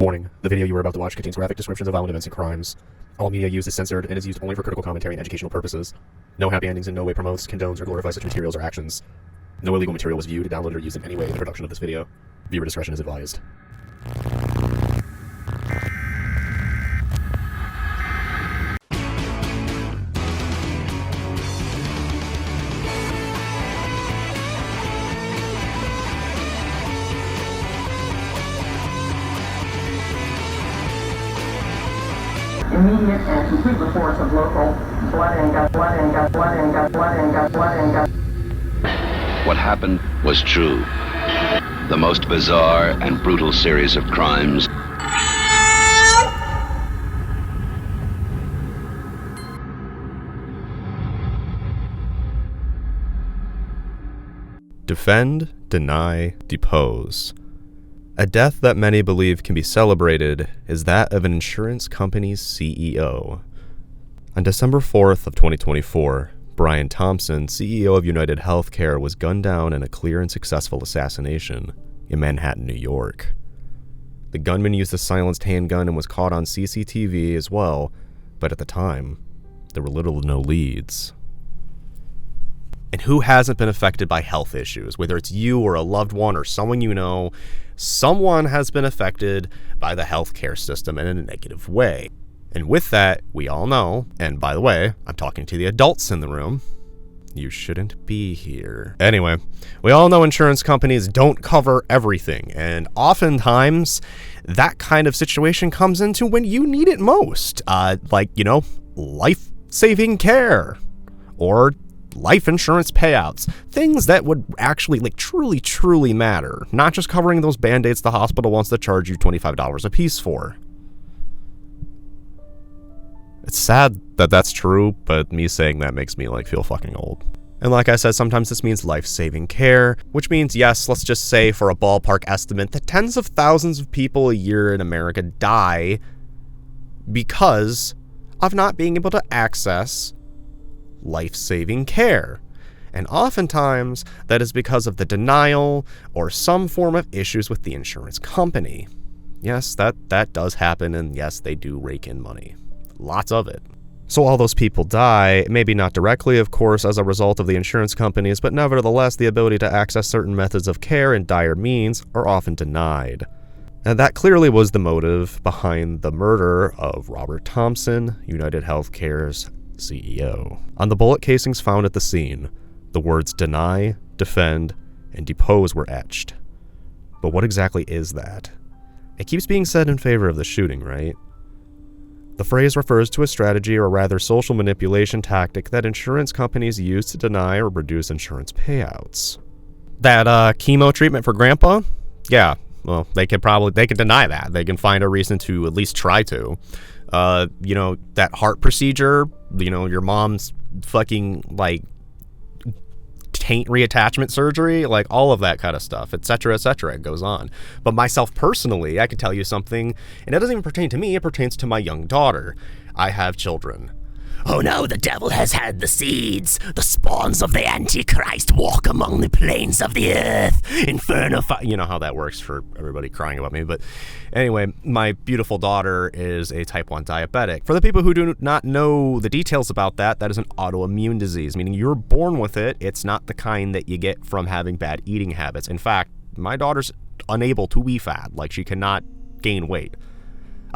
Warning, the video you are about to watch contains graphic descriptions of violent events and crimes. All media used is censored and is used only for critical commentary and educational purposes. No happy endings in no way promotes, condones, or glorifies such materials or actions. No illegal material was viewed, downloaded, or used in any way in the production of this video. Viewer discretion is advised. Immediate and complete reports of local blood and gut. What happened was true. The most bizarre and brutal series of crimes Defend, deny, depose. A death that many believe can be celebrated is that of an insurance company's CEO. On December 4th of 2024, Brian Thompson, CEO of UnitedHealthcare, was gunned down in a clear and successful assassination in Manhattan, New York. The gunman used a silenced handgun and was caught on CCTV as well, but at the time, there were little to no leads. And who hasn't been affected by health issues? Whether it's you or a loved one or someone you know, someone has been affected by the healthcare system in a negative way. And with that, we all know, and by the way, I'm talking to the adults in the room, you shouldn't be here. Anyway, we all know insurance companies don't cover everything, and oftentimes that kind of situation comes into when you need it most. Life-saving care or life insurance payouts, things that would actually truly matter, not just covering those band-aids the hospital wants to charge you $25 a piece for. It's sad that that's true, but me saying that makes me feel fucking old. And like I said, sometimes this means life-saving care, which means, yes, let's just say for a ballpark estimate that tens of thousands of people a year in America die because of not being able to access life-saving care. And oftentimes, that is because of the denial or some form of issues with the insurance company. Yes, that does happen, and yes, they do rake in money. Lots of it. So all those people die, maybe not directly, of course, as a result of the insurance companies, but nevertheless, the ability to access certain methods of care and dire means are often denied. And that clearly was the motive behind the murder of Robert Thompson, UnitedHealthcare's CEO. On the bullet casings found at the scene, the words deny, defend, and depose were etched. But what exactly is that? It keeps being said in favor of the shooting, right? The phrase refers to a strategy or rather social manipulation tactic that insurance companies use to deny or reduce insurance payouts. That chemo treatment for grandpa? Yeah, well, they could deny that. They can find a reason to at least try to. That heart procedure, your mom's fucking taint reattachment surgery, all of that kind of stuff, etc., it goes on. But myself personally, I can tell you something, and it doesn't even pertain to me, it pertains to my young daughter. I have children. Oh no, the devil has had the seeds. The spawns of the Antichrist walk among the plains of the earth. Inferno You know how that works for everybody crying about me. But anyway, my beautiful daughter is a type 1 diabetic. For the people who do not know the details about that, that is an autoimmune disease, meaning you're born with it. It's not the kind that you get from having bad eating habits. In fact, my daughter's unable to be fat. She cannot gain weight.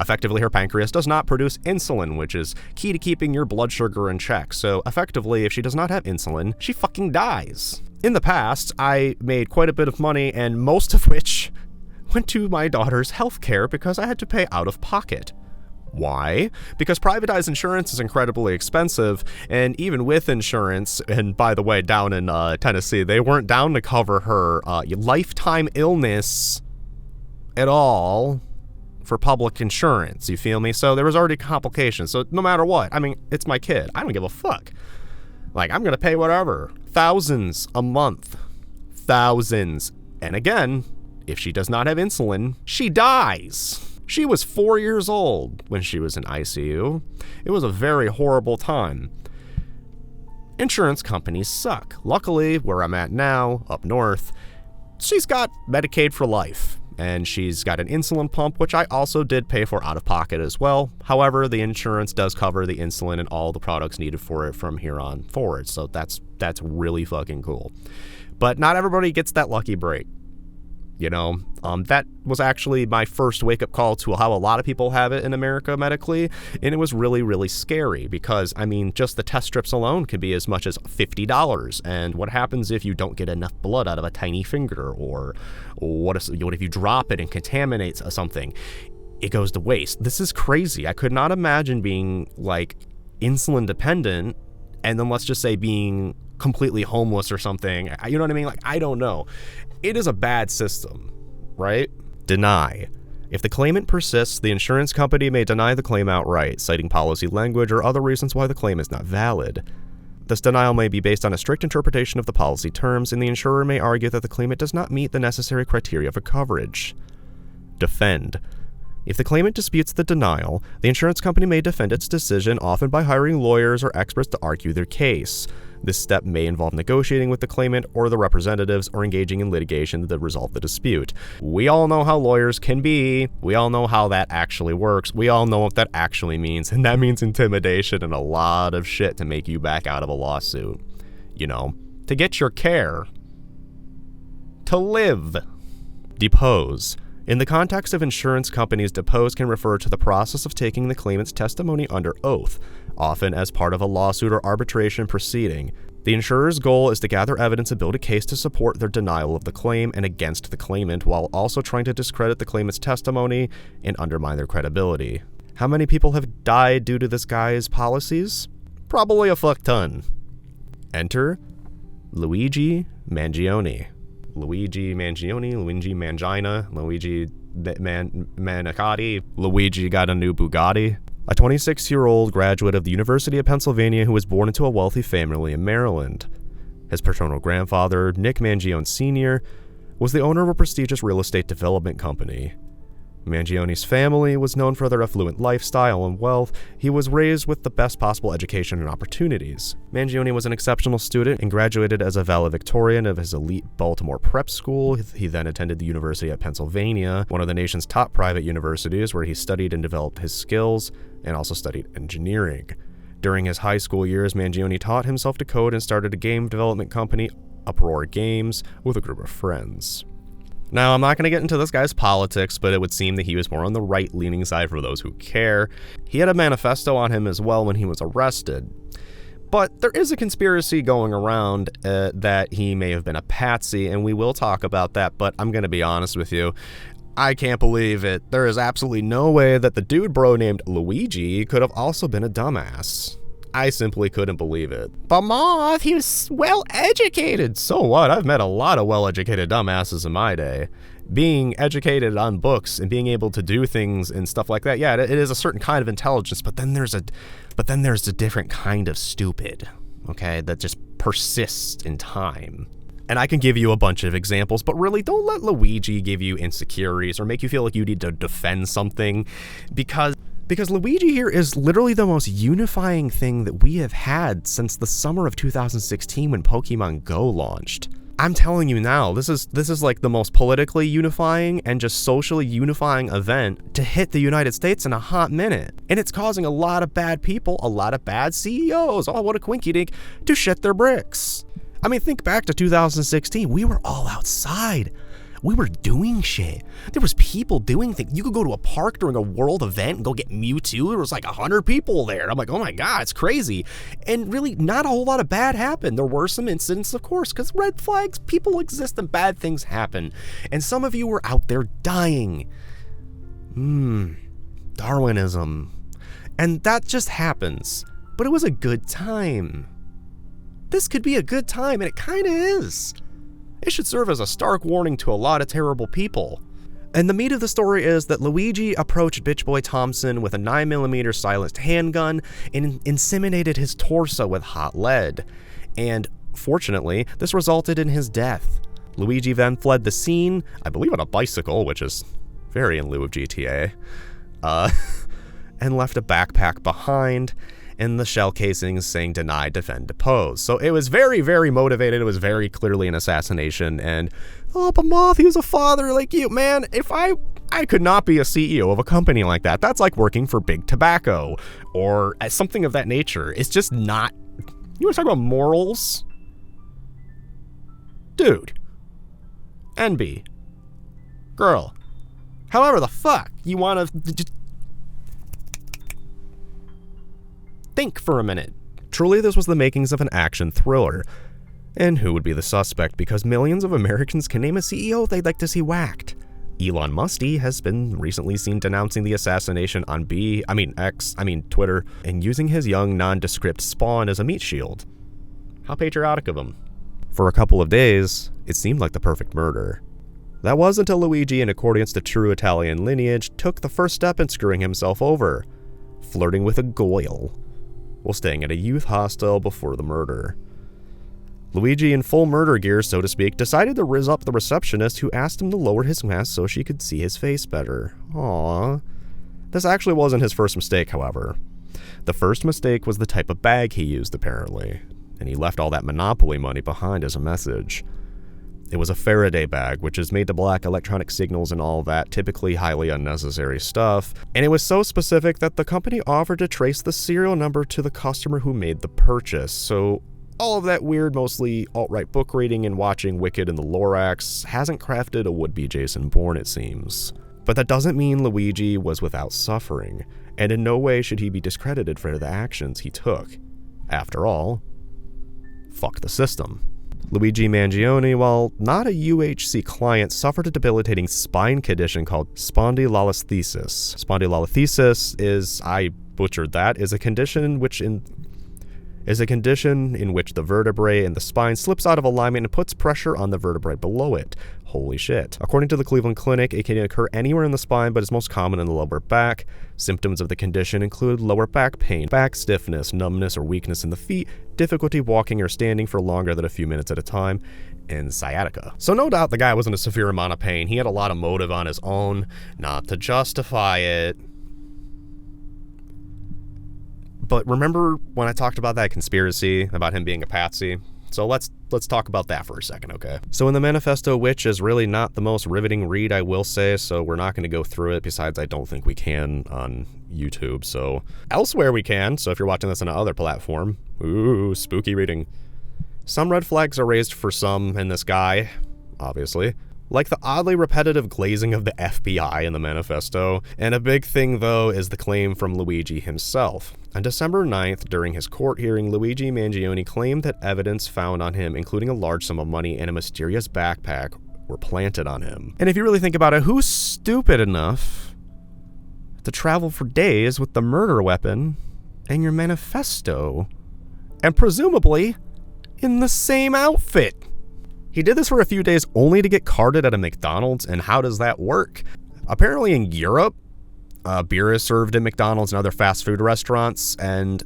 Effectively, her pancreas does not produce insulin, which is key to keeping your blood sugar in check. So effectively, if she does not have insulin, she fucking dies. In the past, I made quite a bit of money, and most of which went to my daughter's health care because I had to pay out of pocket. Why? Because privatized insurance is incredibly expensive, and even with insurance, and by the way, down in Tennessee, they weren't down to cover her lifetime illness at all for public insurance, you feel me? So there was already complications. So no matter what, it's my kid. I don't give a fuck. I'm gonna pay whatever. Thousands a month. Thousands. And again, if she does not have insulin, she dies. She was 4 years old when she was in ICU. It was a very horrible time. Insurance companies suck. Luckily, where I'm at now, up north, she's got Medicaid for life. and she's got an insulin pump, which I also did pay for out of pocket as well. However, the insurance does cover the insulin and all the products needed for it from here on forward, so that's really fucking cool. But not everybody gets that lucky break. You know, that was actually my first wake-up call to how a lot of people have it in America medically, and it was really, really scary because, I mean, just the test strips alone can be as much as $50, and what happens if you don't get enough blood out of a tiny finger, or what if you drop it and contaminates something? It goes to waste. This is crazy. I could not imagine being, like, insulin dependent, and then let's just say being completely homeless or something. You know what I mean? Like, I don't know. It is a bad system, right? Deny. If the claimant persists, the insurance company may deny the claim outright, citing policy language or other reasons why the claim is not valid. This denial may be based on a strict interpretation of the policy terms, and the insurer may argue that the claimant does not meet the necessary criteria for coverage. Defend. If the claimant disputes the denial, the insurance company may defend its decision, often by hiring lawyers or experts to argue their case. This step may involve negotiating with the claimant or the representatives or engaging in litigation to resolve the dispute. We all know how lawyers can be. We all know how that actually works. We all know what that actually means, and that means intimidation and a lot of shit to make you back out of a lawsuit. You know, to get your care. To live. Depose. In the context of insurance companies, depose can refer to the process of taking the claimant's testimony under oath, often as part of a lawsuit or arbitration proceeding. The insurer's goal is to gather evidence and build a case to support their denial of the claim and against the claimant, while also trying to discredit the claimant's testimony and undermine their credibility. How many people have died due to this guy's policies? Probably a fuck ton. Enter Luigi Mangione. Luigi Mangione, Luigi Mangina, Luigi Manicotti. Luigi got a new Bugatti. A 26-year-old graduate of the University of Pennsylvania who was born into a wealthy family in Maryland. His paternal grandfather, Nick Mangione Sr., was the owner of a prestigious real estate development company. Mangione's family was known for their affluent lifestyle and wealth. He was raised with the best possible education and opportunities. Mangione was an exceptional student and graduated as a valedictorian of his elite Baltimore prep school. He then attended the University of Pennsylvania, one of the nation's top private universities, where he studied and developed his skills and also studied engineering. During his high school years, Mangione taught himself to code and started a game development company, Uproar Games, with a group of friends. Now, I'm not going to get into this guy's politics, but it would seem that he was more on the right-leaning side for those who care. He had a manifesto on him as well when he was arrested. But there is a conspiracy going around that he may have been a patsy, and we will talk about that, but I'm going to be honest with you. I can't believe it. There is absolutely no way that the dude bro named Luigi could have also been a dumbass. I simply couldn't believe it. But Moth, he was well-educated. So what? I've met a lot of well-educated dumbasses in my day. Being educated on books and being able to do things and stuff like that, yeah, it is a certain kind of intelligence, but then there's a different kind of stupid, okay, that just persists in time. And I can give you a bunch of examples, but really don't let Luigi give you insecurities or make you feel like you need to defend something, because Luigi here is literally the most unifying thing that we have had since the summer of 2016 when Pokemon Go launched. I'm telling you now, this is like the most politically unifying and just socially unifying event to hit the United States in a hot minute. And it's causing a lot of bad people, a lot of bad CEOs, oh what a quinky dink, to shit their bricks. I mean, think back to 2016, we were all outside. We were doing shit. There was people doing things. You could go to a park during a world event and go get Mewtwo. There was like 100 people there. I'm like, oh my God, it's crazy. And really, not a whole lot of bad happened. There were some incidents, of course, because red flags, people exist and bad things happen. And some of you were out there dying. Darwinism. And that just happens. But it was a good time. This could be a good time, and it kind of is. It should serve as a stark warning to a lot of terrible people. And the meat of the story is that Luigi approached Bitch Boy Thompson with a 9mm silenced handgun and inseminated his torso with hot lead. And fortunately, this resulted in his death. Luigi then fled the scene, I believe on a bicycle, which is very in lieu of GTA, and left a backpack behind. and the shell casings saying deny, defend, depose. So it was very, very motivated. It was very clearly an assassination. And, oh, but Moth, he was a father like you. Man, if I could not be a CEO of a company like that. That's like working for Big Tobacco or something of that nature. It's just not... You want to talk about morals? Dude. NB. Girl. However the fuck you want to... just think for a minute. Truly, this was the makings of an action thriller. And who would be the suspect? Because millions of Americans can name a CEO they'd like to see whacked. Elon Musty has been recently seen denouncing the assassination on Twitter, and using his young, nondescript spawn as a meat shield. How patriotic of him. For a couple of days, it seemed like the perfect murder. That was until Luigi, in accordance to true Italian lineage, took the first step in screwing himself over, flirting with a goyle, while staying at a youth hostel before the murder. Luigi, in full murder gear, so to speak, decided to rizz up the receptionist who asked him to lower his mask so she could see his face better. Aww. This actually wasn't his first mistake, however. The first mistake was the type of bag he used, apparently, and he left all that Monopoly money behind as a message. It was a Faraday bag, which is made to block electronic signals and all that typically highly unnecessary stuff, and it was so specific that the company offered to trace the serial number to the customer who made the purchase, so all of that weird, mostly alt-right book reading and watching Wicked and the Lorax hasn't crafted a would-be Jason Bourne, it seems. But that doesn't mean Luigi was without suffering, and in no way should he be discredited for the actions he took. After all, fuck the system. Luigi Mangione, while not a UHC client, suffered a debilitating spine condition called spondylolisthesis. Spondylolisthesis is, I butchered that, is a condition in which the vertebrae in the spine slips out of alignment and puts pressure on the vertebrae below it. Holy shit. According to the Cleveland Clinic, it can occur anywhere in the spine, but is most common in the lower back. Symptoms of the condition include lower back pain, back stiffness, numbness or weakness in the feet, difficulty walking or standing for longer than a few minutes at a time, and sciatica. So no doubt the guy was in a severe amount of pain. He had a lot of motive on his own, not to justify it. But remember when I talked about that conspiracy about him being a patsy? So let's talk about that for a second, okay? So in the manifesto, which is really not the most riveting read, I will say, so we're not going to go through it. Besides, I don't think we can on YouTube, so elsewhere we can. So if you're watching this on another platform, ooh, spooky reading. Some red flags are raised for some in this guy, obviously, like the oddly repetitive glazing of the FBI in the manifesto, and a big thing, though, is the claim from Luigi himself. On December 9th, during his court hearing, Luigi Mangione claimed that evidence found on him, including a large sum of money and a mysterious backpack, were planted on him. And if you really think about it, who's stupid enough to travel for days with the murder weapon and your manifesto, and presumably in the same outfit? He did this for a few days only to get carded at a McDonald's, and how does that work? Apparently in Europe, beer is served in McDonald's and other fast food restaurants, and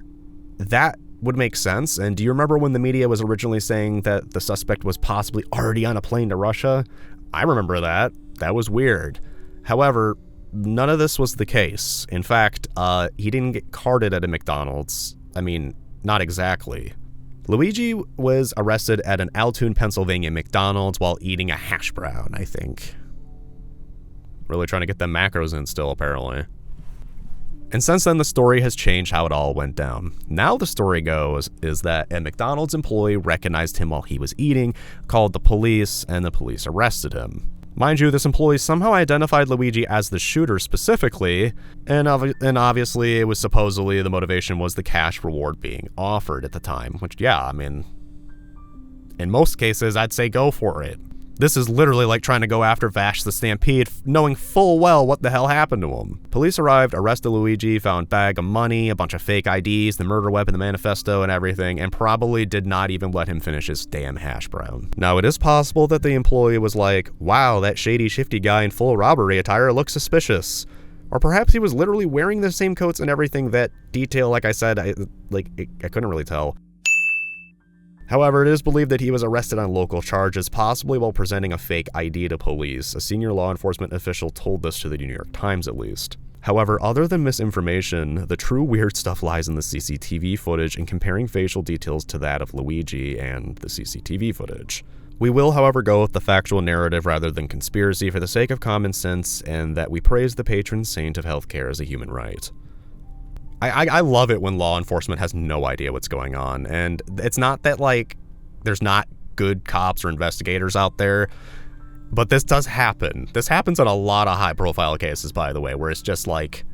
that would make sense. And do you remember when the media was originally saying that the suspect was possibly already on a plane to Russia? I remember that. That was weird. However, none of this was the case. In fact, he didn't get carded at a McDonald's. I mean, not exactly. Luigi was arrested at an Altoona, Pennsylvania McDonald's while eating a hash brown, I think. Really trying to get them macros in still, apparently. And since then, the story has changed how it all went down. Now the story goes is that a McDonald's employee recognized him while he was eating, called the police, and the police arrested him. Mind you, this employee somehow identified Luigi as the shooter specifically, and obviously it was supposedly the motivation was the cash reward being offered at the time, which, yeah, I mean, in most cases, I'd say go for it. This is literally like trying to go after Vash the Stampede, knowing full well what the hell happened to him. Police arrived, arrested Luigi, found bag of money, a bunch of fake IDs, the murder weapon, the manifesto, and everything, and probably did not even let him finish his damn hash brown. Now, it is possible that the employee was like, wow, that shady, shifty guy in full robbery attire looks suspicious. Or perhaps he was literally wearing the same coats and everything. That detail, like I said, I couldn't really tell. However, it is believed that he was arrested on local charges, possibly while presenting a fake ID to police. A senior law enforcement official told this to the New York Times, at least. However, other than misinformation, the true weird stuff lies in the CCTV footage and comparing facial details to that of Luigi and the CCTV footage. We will, however, go with the factual narrative rather than conspiracy for the sake of common sense and that we praise the patron saint of healthcare as a human right. I love it when law enforcement has no idea what's going on, and it's not that, like, there's not good cops or investigators out there, but this does happen. This happens in a lot of high-profile cases, by the way, where it's just like,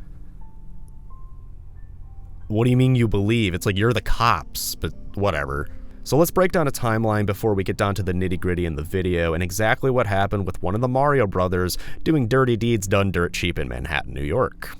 what do you mean you believe? It's like, you're the cops, but whatever. So let's break down a timeline before we get down to the nitty-gritty in the video and exactly what happened with one of the Mario brothers doing dirty deeds done dirt cheap in Manhattan, New York.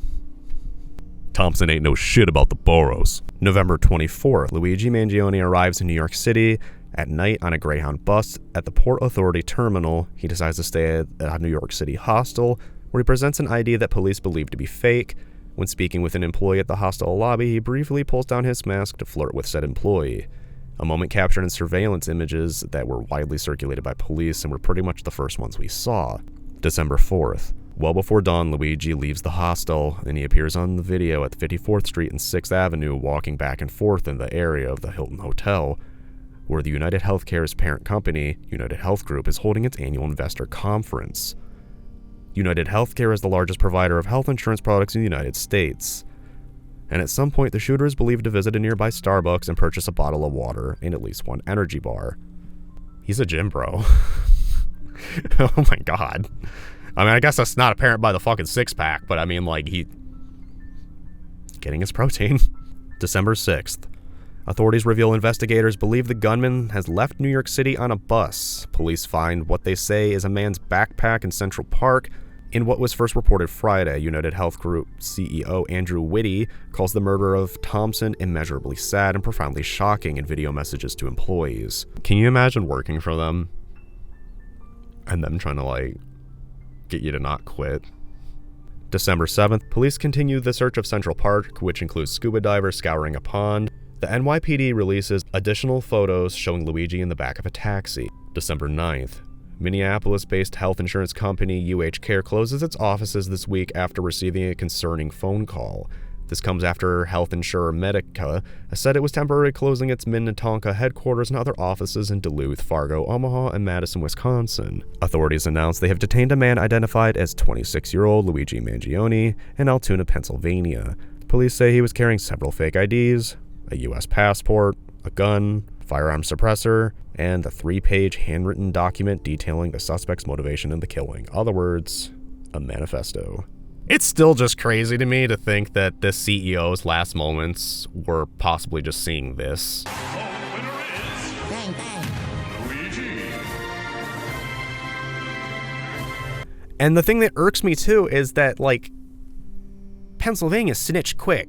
Thompson ain't no shit about the boroughs. November 24th, Luigi Mangione arrives in New York City at night on a Greyhound bus at the Port Authority terminal. He decides to stay at a New York City hostel, where he presents an ID that police believe to be fake. When speaking with an employee at the hostel lobby, he briefly pulls down his mask to flirt with said employee. A moment captured in surveillance images that were widely circulated by police and were pretty much the first ones we saw. December 4th. Well before dawn, Luigi leaves the hostel, and he appears on the video at 54th Street and 6th Avenue walking back and forth in the area of the Hilton Hotel, where the UnitedHealthcare's parent company, UnitedHealth Group, is holding its annual investor conference. UnitedHealthcare is the largest provider of health insurance products in the United States. And at some point, the shooter is believed to visit a nearby Starbucks and purchase a bottle of water and at least one energy bar. He's a gym bro. Oh my god. I mean, I guess that's not apparent by the fucking six-pack, but I mean, like, he... getting his protein. December 6th. Authorities reveal investigators believe the gunman has left New York City on a bus. Police find what they say is a man's backpack in Central Park. In what was first reported Friday, UnitedHealth Group CEO Andrew Whitty calls the murder of Thompson immeasurably sad and profoundly shocking in video messages to employees. Can you imagine working for them and them trying to, like, get you to not quit? December 7th, police continue the search of Central Park, which includes scuba divers scouring a pond. The NYPD releases additional photos showing Luigi in the back of a taxi. December 9th, Minneapolis-based health insurance company UH Care closes its offices this week after receiving a concerning phone call. This comes after health insurer Medica said it was temporarily closing its Minnetonka headquarters and other offices in Duluth, Fargo, Omaha, and Madison, Wisconsin. Authorities announced they have detained a man identified as 26-year-old Luigi Mangione in Altoona, Pennsylvania. Police say he was carrying several fake IDs, a U.S. passport, a gun, firearm suppressor, and a 3-page handwritten document detailing the suspect's motivation in the killing. In other words, a manifesto. It's still just crazy to me to think that this CEO's last moments were possibly just seeing this. Bang, bang. Luigi. And the thing that irks me too is that, like, Pennsylvania snitched quick.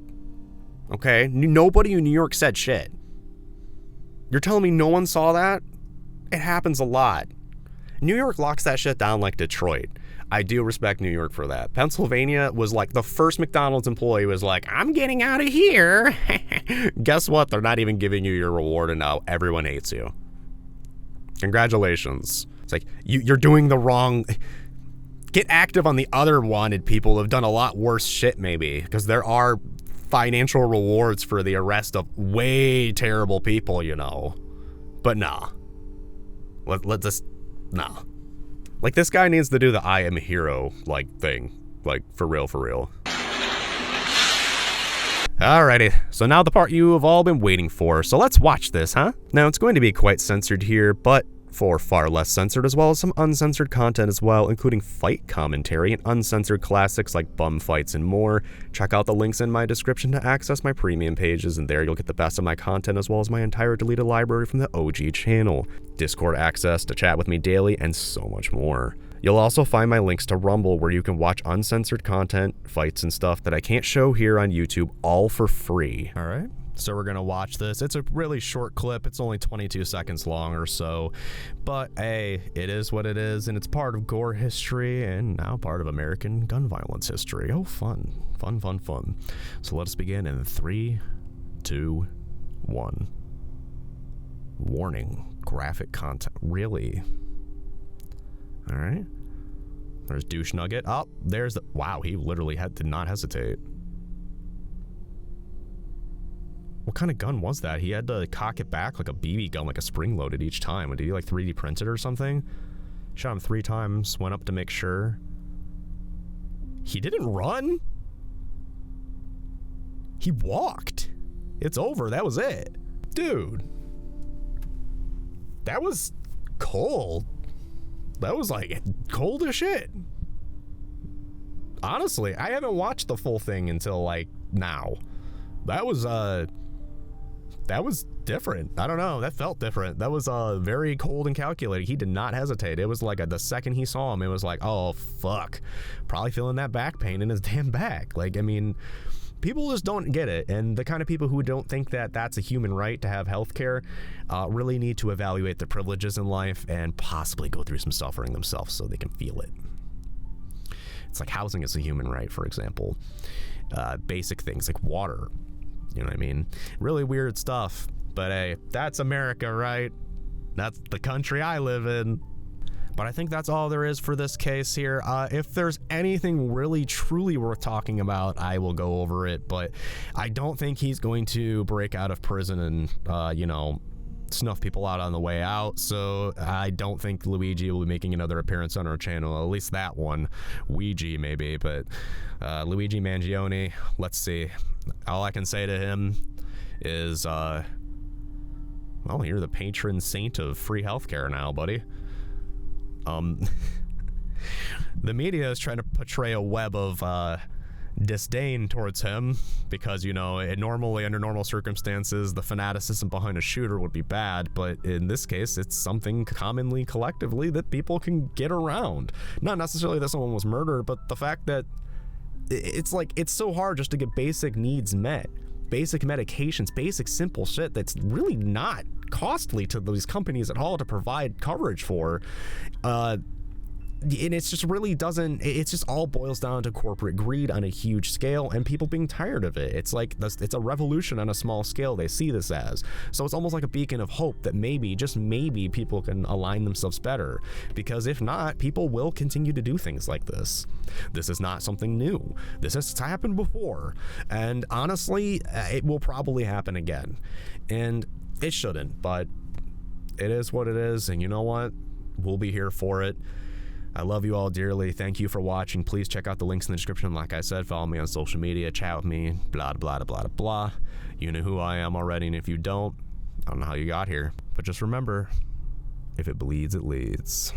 Okay? Nobody in New York said shit. You're telling me no one saw that? It happens a lot. New York locks that shit down like Detroit. I do respect New York for that. Pennsylvania was like the first McDonald's employee was like, I'm getting out of here. Guess what? They're not even giving you your reward and now everyone hates you. Congratulations. It's like, you're doing the wrong... Get active on the other wanted people who have done a lot worse shit maybe, because there are financial rewards for the arrest of way terrible people, you know. But nah. Let's just... Nah. Like, this guy needs to do the I am a hero, like, thing. Like, for real, for real. Alrighty, so now the part you have all been waiting for, so let's watch this, huh? Now, it's going to be quite censored here, but for far less censored, as well as some uncensored content as well, including fight commentary and uncensored classics like bum fights and more. Check out the links in my description to access my premium pages, and there you'll get the best of my content as well as my entire deleted library from the OG channel, Discord access to chat with me daily, and so much more. You'll also find my links to Rumble, where you can watch uncensored content, fights and stuff that I can't show here on YouTube, all for free. Alright, so we're gonna watch this. It's a really short clip, it's only 22 seconds long or so, but hey, it is what it is, and it's part of gore history, and now part of American gun violence history. Oh, fun. Fun, fun, fun. So let us begin in 3, 2, 1. Warning, graphic content. Really? Alright. There's Douche Nugget. Oh, there's the... Wow, he literally did not hesitate. What kind of gun was that? He had to cock it back like a BB gun, like a spring-loaded each time. Did he like 3D print it or something? Shot him 3 times, went up to make sure. He didn't run? He walked. It's over, that was it. Dude. That was cold. That was like cold as shit. Honestly, I haven't watched the full thing until like now. That was different. I don't know. That felt different. That was very cold and calculated. He did not hesitate. It was like the second he saw him, it was like, oh fuck, probably feeling that back pain in his damn back. Like, I mean, people just don't get it, and the kind of people who don't think that that's a human right to have healthcare really need to evaluate their privileges in life and possibly go through some suffering themselves so they can feel it. It's like housing is a human right, for example. Basic things like water. You know what I mean? Really weird stuff. But hey, that's America, right? That's the country I live in. But I think that's all there is for this case here. If there's anything really truly worth talking about, I will go over it. But I don't think he's going to break out of prison and, you know, snuff people out on the way out. So I don't think Luigi will be making another appearance on our channel, at least that one. Ouija maybe, but Luigi Mangione, let's see. All I can say to him is, well, you're the patron saint of free healthcare now, buddy. The media is trying to portray a web of disdain towards him because, you know, normally under normal circumstances the fanaticism behind a shooter would be bad, but in this case it's something commonly collectively that people can get around. Not necessarily that someone was murdered, but the fact that it's like it's so hard just to get basic needs met, basic medications, basic simple shit that's really not costly to these companies at all to provide coverage for. And it's just really doesn't, it's just all boils down to corporate greed on a huge scale and people being tired of it. It's like it's a revolution on a small scale they see this as. So it's almost like a beacon of hope that maybe, just maybe, people can align themselves better, because if not, people will continue to do things like this. This is not something new. This has happened before, and honestly it will probably happen again, and it shouldn't, but it is what it is, and you know what, we'll be here for it. I love you all dearly. Thank you for watching. Please check out the links in the description. Like I said, follow me on social media, chat with me, blah, blah, blah, blah, blah. You know who I am already, and if you don't, I don't know how you got here. But just remember, if it bleeds, it leads.